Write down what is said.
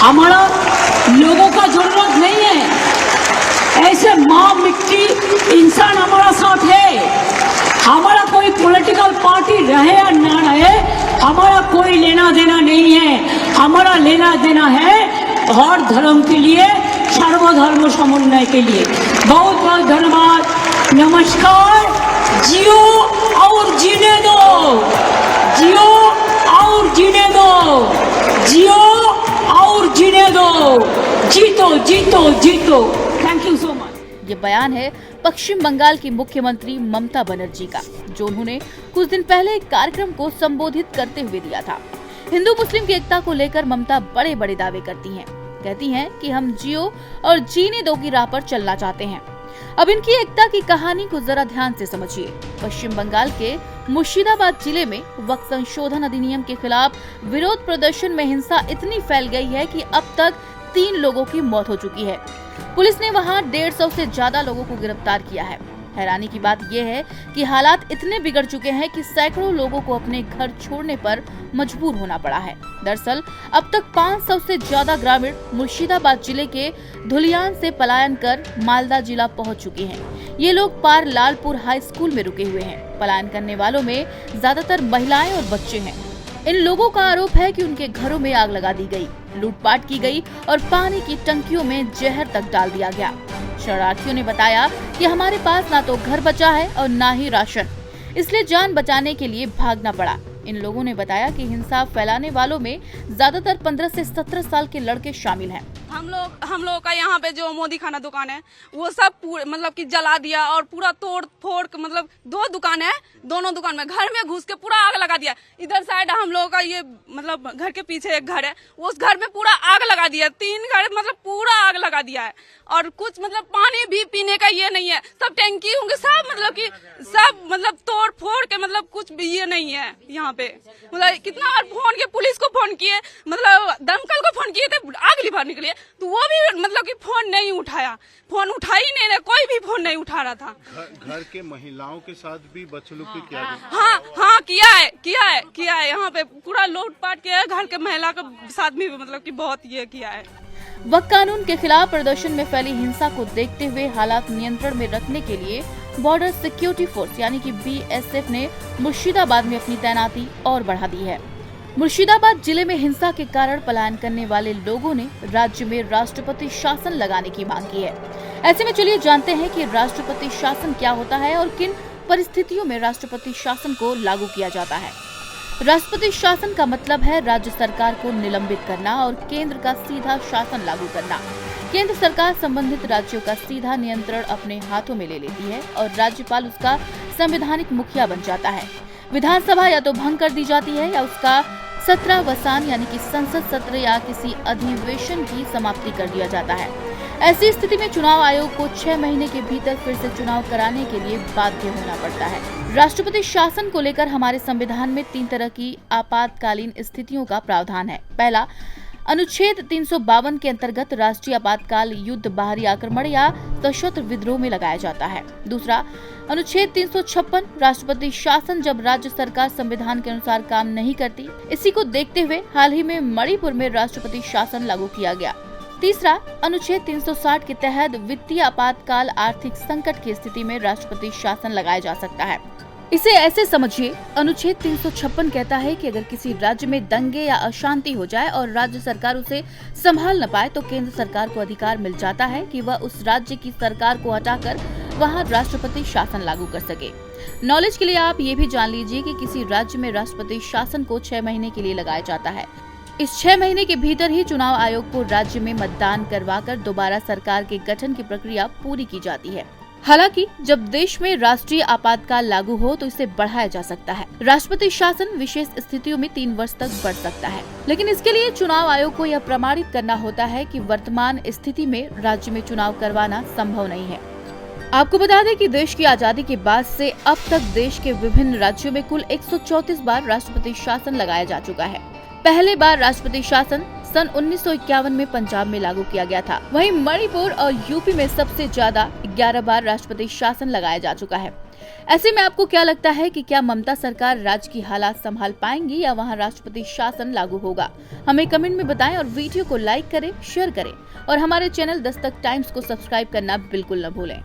हमारा लोगों का जरूरत नहीं है, ऐसे माँ मिट्टी इंसान हमारा साथ है। हमारा कोई पॉलिटिकल पार्टी रहे या ना रहे, हमारा कोई लेना देना नहीं है। हमारा लेना देना है हर धर्म के लिए, सर्वधर्म समन्वय के लिए। बहुत बहुत धन्यवाद। नमस्कार। जियो और जीने दो, जियो और जीने दो, जियो और जीने दो, जीतो जीतो जीतो। Thank you so much. ये बयान है पश्चिम बंगाल की मुख्यमंत्री ममता बनर्जी का, जो उन्होंने कुछ दिन पहले एक कार्यक्रम को संबोधित करते हुए दिया था। हिंदू मुस्लिम की एकता को लेकर ममता बड़े बड़े दावे करती हैं। कहती हैं कि हम जियो और जीने दो की राह पर चलना चाहते हैं। अब इनकी एकता की कहानी को जरा ध्यान से समझिए। पश्चिम बंगाल के मुर्शिदाबाद जिले में वक्फ संशोधन अधिनियम के खिलाफ विरोध प्रदर्शन में हिंसा इतनी फैल गई है कि अब तक 3 लोगों की मौत हो चुकी है। पुलिस ने वहां 150 से ज्यादा लोगों को गिरफ्तार किया है। हैरानी की बात यह है कि हालात इतने बिगड़ चुके हैं कि सैकड़ों लोगों को अपने घर छोड़ने पर मजबूर होना पड़ा है। दरअसल अब तक 500 से ज्यादा ग्रामीण मुर्शिदाबाद जिले के धुलियान से पलायन कर मालदा जिला पहुंच चुके हैं। ये लोग पार लालपुर हाई स्कूल में रुके हुए हैं। पलायन करने वालों में ज्यादातर महिलाएं और बच्चे हैं। इन लोगों का आरोप है कि उनके घरों में आग लगा दी गई, लूटपाट की गई और पानी की टंकियों में जहर तक डाल दिया गया। शरणार्थियों ने बताया कि हमारे पास ना तो घर बचा है और ना ही राशन, इसलिए जान बचाने के लिए भागना पड़ा। इन लोगों ने बताया कि हिंसा फैलाने वालों में ज्यादातर 15 से 17 साल के लड़के शामिल हैं। हम लोग का यहाँ पे जो मोदी खाना दुकान है वो सब मतलब कि जला दिया और पूरा तोड़ फोड़ के, मतलब 2 दुकान है, दोनों दुकान में घर में घुस के पूरा आग लगा दिया। इधर साइड हम लोगों का ये मतलब घर के पीछे एक घर है, उस घर में पूरा आग लगा दिया। 3 घर मतलब पूरा आग लगा दिया है। और कुछ मतलब पानी भी पीने का ये नहीं है, सब टैंकी होंगे सब, मतलब कि सब मतलब तोड़ फोड़ के, मतलब कुछ भी ये नहीं है यहाँ पे। मतलब कितना बार फोन किए, पुलिस को फोन किए, मतलब दमकल को फोन किए थे आग लिभाने के लिए, तो वो भी मतलब कि फोन नहीं उठाया, फोन उठा ही नहीं रहा, कोई भी फोन नहीं उठा रहा था। घर के महिलाओं के साथ भी बच्चों पे किया गया? हाँ किया है यहाँ पे पूरा लूटपाट किया है। घर के महिला के साथ भी मतलब कि बहुत ये किया है। वक्फ कानून के खिलाफ प्रदर्शन में फैली हिंसा को देखते हुए हालात नियंत्रण में रखने के लिए बॉर्डर सिक्योरिटी फोर्स यानी कि BSF ने मुर्शिदाबाद में अपनी तैनाती और बढ़ा दी है। मुर्शिदाबाद जिले में हिंसा के कारण पलायन करने वाले लोगों ने राज्य में राष्ट्रपति शासन लगाने की मांग की है। ऐसे में चलिए जानते हैं कि राष्ट्रपति शासन क्या होता है और किन परिस्थितियों में राष्ट्रपति शासन को लागू किया जाता है। राष्ट्रपति शासन का मतलब है राज्य सरकार को निलंबित करना और केंद्र का सीधा शासन लागू करना। केंद्र सरकार संबंधित राज्यों का सीधा नियंत्रण अपने हाथों में ले लेती है और राज्यपाल उसका संवैधानिक मुखिया बन जाता है। विधानसभा या तो भंग कर दी जाती है या उसका सत्रावसान यानी कि संसद सत्र या किसी अधिवेशन की समाप्ति कर दिया जाता है। ऐसी स्थिति में चुनाव आयोग को 6 महीने के भीतर फिर से चुनाव कराने के लिए बाध्य होना पड़ता है। राष्ट्रपति शासन को लेकर हमारे संविधान में 3 तरह की आपातकालीन स्थितियों का प्रावधान है। पहला, अनुच्छेद 352 के अंतर्गत राष्ट्रीय आपातकाल युद्ध, बाहरी आक्रमण या सशस्त्र विद्रोह में लगाया जाता है। दूसरा, अनुच्छेद 356 राष्ट्रपति शासन, जब राज्य सरकार संविधान के अनुसार काम नहीं करती। इसी को देखते हुए हाल ही में मणिपुर में राष्ट्रपति शासन लागू किया गया। तीसरा, अनुच्छेद 360 के तहत वित्तीय आपातकाल, आर्थिक संकट की स्थिति में राष्ट्रपति शासन लगाया जा सकता है। इसे ऐसे समझिए, अनुच्छेद 356 कहता है कि अगर किसी राज्य में दंगे या अशांति हो जाए और राज्य सरकार उसे संभाल न पाए तो केंद्र सरकार को अधिकार मिल जाता है कि वह उस राज्य की सरकार को हटाकर वहां राष्ट्रपति शासन लागू कर सके। नॉलेज के लिए आप ये भी जान लीजिए कि किसी राज्य में राष्ट्रपति शासन को 6 महीने के लिए लगाया जाता है। इस 6 महीने के भीतर ही चुनाव आयोग को राज्य में मतदान करवाकर दोबारा सरकार के गठन की प्रक्रिया पूरी की जाती है। हालांकि जब देश में राष्ट्रीय आपातकाल लागू हो तो इसे बढ़ाया जा सकता है। राष्ट्रपति शासन विशेष स्थितियों में 3 वर्ष तक बढ़ सकता है, लेकिन इसके लिए चुनाव आयोग को यह प्रमाणित करना होता है कि वर्तमान स्थिति में राज्य में चुनाव करवाना संभव नहीं है। आपको बता दें कि देश की आजादी के बाद से अब तक देश के विभिन्न राज्यों में कुल 134 बार राष्ट्रपति शासन लगाया जा चुका है। पहले बार राष्ट्रपति शासन सन 1951 में पंजाब में लागू किया गया था। वहीं मणिपुर और यूपी में सबसे ज्यादा 11 बार राष्ट्रपति शासन लगाया जा चुका है। ऐसे में आपको क्या लगता है कि क्या ममता सरकार राज्य की हालात संभाल पाएंगी या वहां राष्ट्रपति शासन लागू होगा? हमें कमेंट में बताएं और वीडियो को लाइक करें, शेयर करें और हमारे चैनल दस्तक टाइम्स को सब्सक्राइब करना बिल्कुल न भूलें।